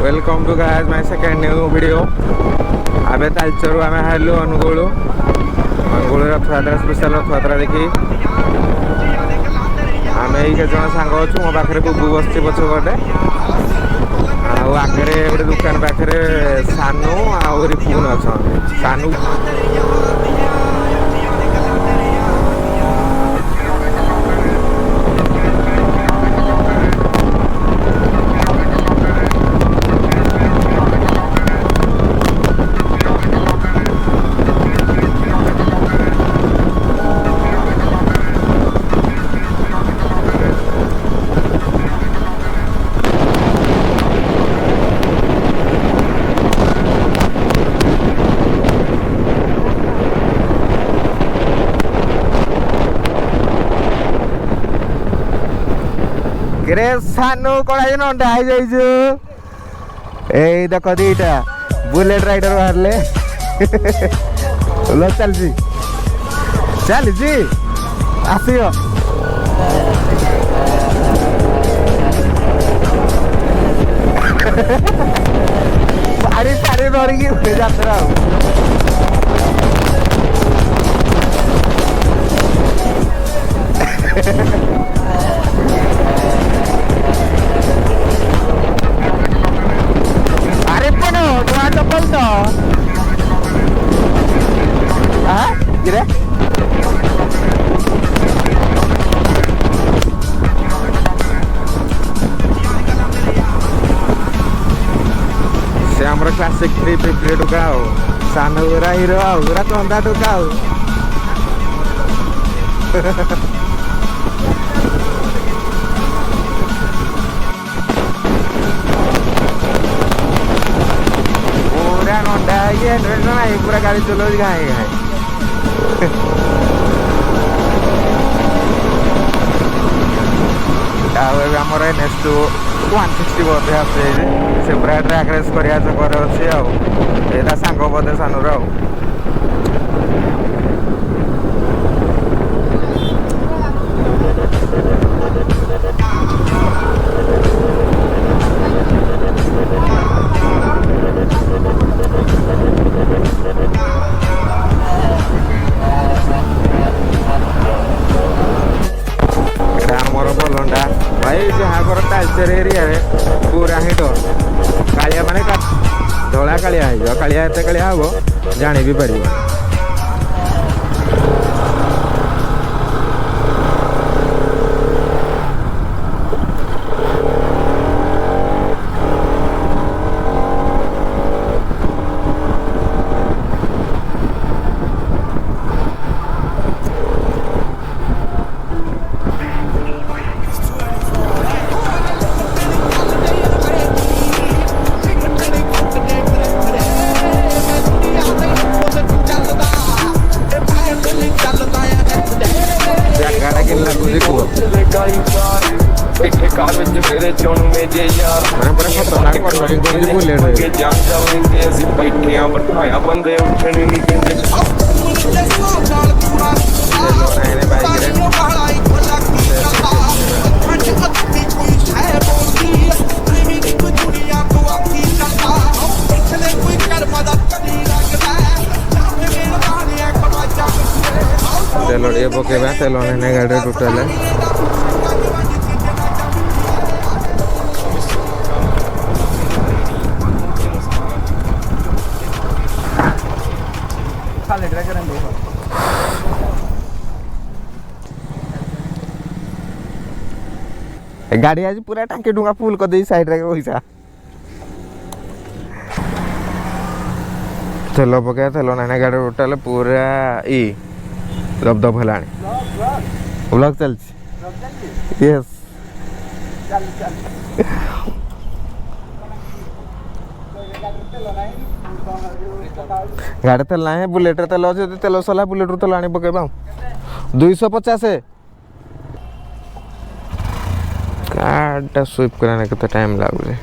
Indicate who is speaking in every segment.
Speaker 1: Welcome to guys my second new video. आबे तालचरू आमे हालु अनुगुल रथयात्रा स्पेशल रथयात्रा देखी आमे के जन सांग अच्छु मो पाखे बुबू बस पछपटे आगे गोटे दुकान पाखे सानू आहरी पुन अच्छा सानू सानू कड़ा नंडा ए देख दीटा बुलेट राइडर बाहर चलची चलची आसियो सारी सारी धरिकी यात्रा चप्पल तो किरे से आमर क्लासिक 350 टुका सानूरा हिरो आउरा चंदा टुका पूरा गाड़ी चलो आमर नेक्स्ट 160 बोधे आसे से पूरा ट्रैक रेस कर सांग बोधे सानूर तालचर एरिया पूरा ही डर कालिया माने धला कालिया है कालिया एत कालिया हम जानी भी पार तेल टे पकेबा तेल नहीं गाड़ी टोटाल गाड़ी आज पूरा टांकी डुंगा फुल कर दे साइड रे पैसा तेल पके तेल नहीं गाड़ी टोटाल पूरा ई दबदब है ब्लॉग चल यस गाड़ी तेल ना बुलेट तेल अच्छे तेल सरला बुलेट तेल आनी पकेबा 250 कार्ड स्विप कराने के टाइम लगुचे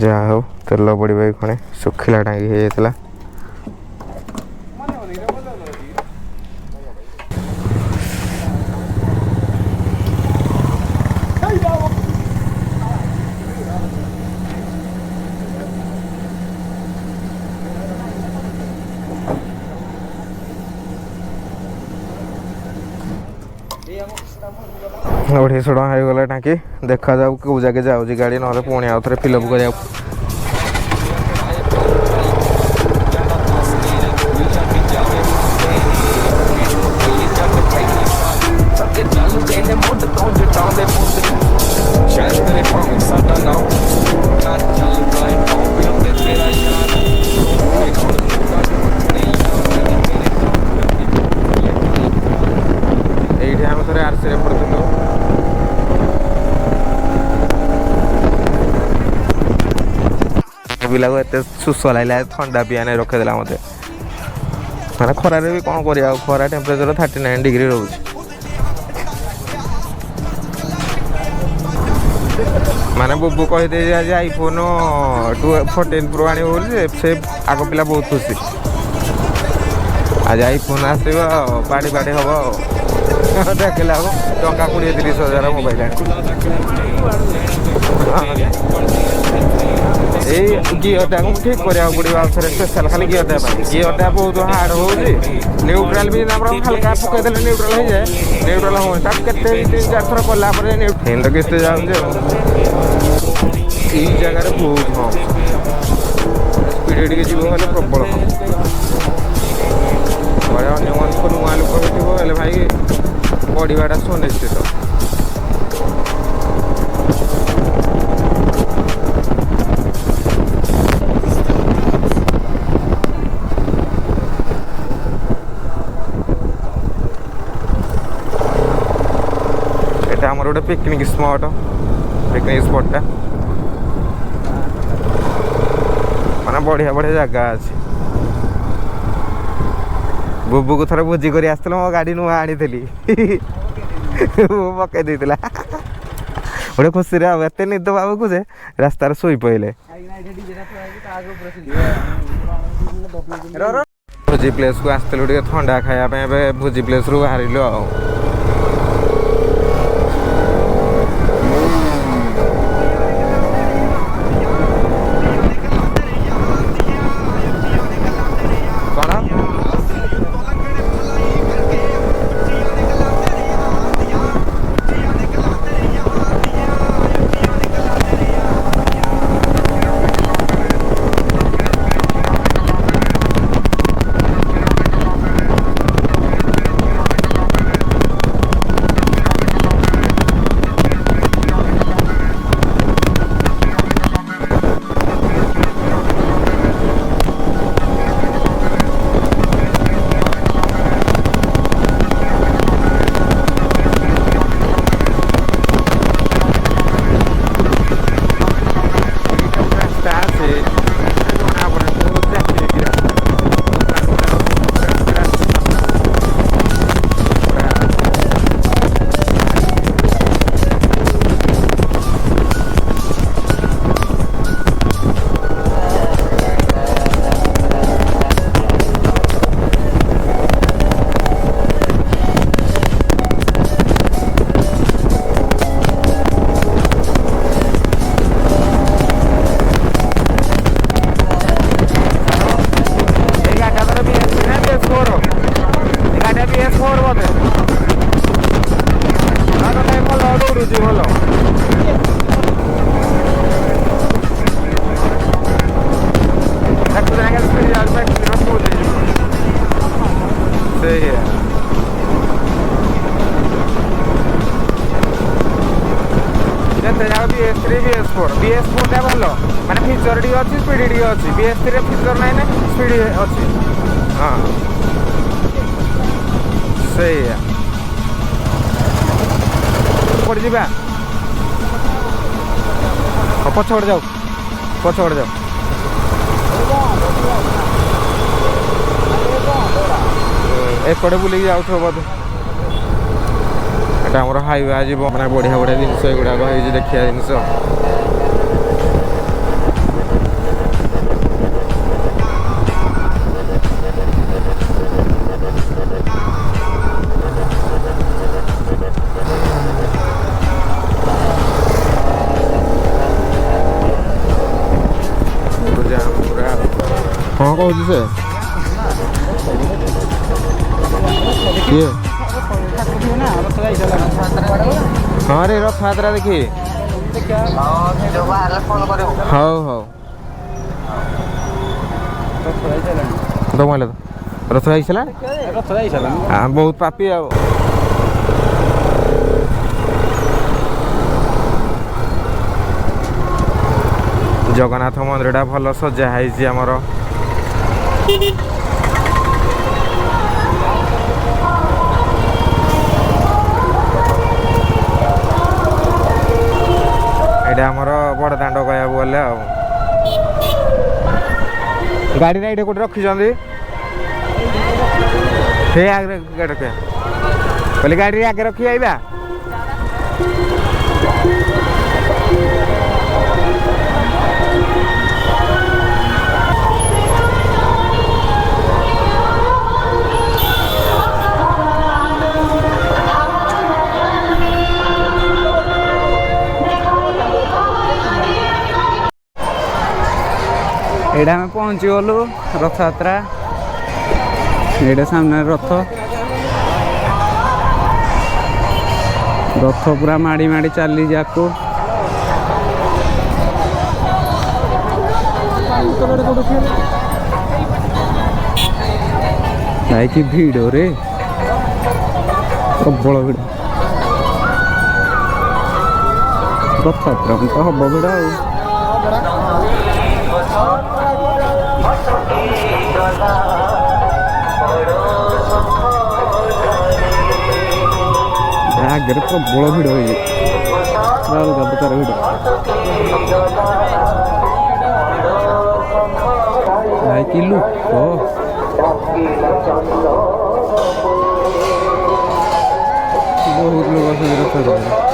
Speaker 1: जा हो तेल पड़े खुणे सुखिला टांगी हो जाता अढ़े टका हो गला टाँकी देखा जाऊ कौ जगह जाऊँगी गाड़ी ना पुणी आउ थे फिलअप कर ये आम थे आरसी पढ़ुलू पिला को एत सुस लगे ठंडा पिया रखीदेला मत मैंने खरार भी कौन कर खरा टेम्परेचर 39 डिग्री रोच माने बुबू कहीदे आज आईफोन 14 प्रो आने से आग पिला बहुत खुशी आज आईफोन आसो पार्टी पार्टी हम देखला हम टंका 20-30 हज़ार मोबाइल गियरटा ठीक करा पड़ो आउ थे स्पेशल खाली गियरटा गियरटा बहुत हार्ड हो न्यूट्राल भी हल्का पकईदे न्यूट्राल हो जाए न्यूट्राल हो के 3-4 थर कलापर हिंद किस्ते जाऊे ये जगार बहुत हाँ स्पीड टे जीव गले प्रबल अन्य मनुष्य नुआ लोक थोड़े भाई पढ़ाटा सुनिश्चित आमर गोटे पिकनिक स्पॉट टा माने बढ़िया बढ़िया जगह अच्छे बुबू को थोड़ा भोजी कर आसला मो गाड़ी नुआ आनी पकई देला गोटे खुशी एत निद बाबू को जे रास्तार शोई पड़े भोजी प्लेस को आसलु ठंडा खायापे भोजी प्लेस रू बाहर BS4 टा भल माने फीचर टी अच्छी स्पीड टी अच्छी BS3 रे फीचर नाइ ना स्पीड अच्छी हाँ सही है पड़ जा पछड़ जाओ एकड़े बुलिक जाऊ बोधे एटा हमर हाईवे आज मैंने बढ़िया बढ़िया जिनस गुड़ाक देखिया जिनस କ'ଣ କହୁଛି ସେ କିଏ ହଁ ରେ ରଥଯାତ୍ରା ଦେଖି ହଉ ହଉ ତ କହିଲେ ତ ରଥ ଯାଇଥିଲା ବହୁତ ପାପି ଆଉ ଜଗନ୍ନାଥ ମନ୍ଦିରଟା ଭଲ ସଜା ହେଇଛି ଆମର ଏଇଟା ଆମର ବଡ଼ ଦାଣ୍ଡ କହିବାକୁ ଗଲେ ଆଉ ଗାଡ଼ିଟା ଏଇଠି କୋଉଠି ରଖିଛନ୍ତି ସେ ଆଗରେ ରଖିବା କହିଲେ ଗାଡ଼ି ଆଗେ ରଖି ଆଇବା
Speaker 2: एडा में पहुँची गलु रथयात्रा एडा सामने रथ रथ पूरा माड़ी माड़ी चली जाको भाई की भीड़ रे प्रबल भीड़ रथयात्रा तो हम भीड़ आगे प्रबल भिड़ हो अलग प्रकार भिड़ भाई कि लुक बहुत लोग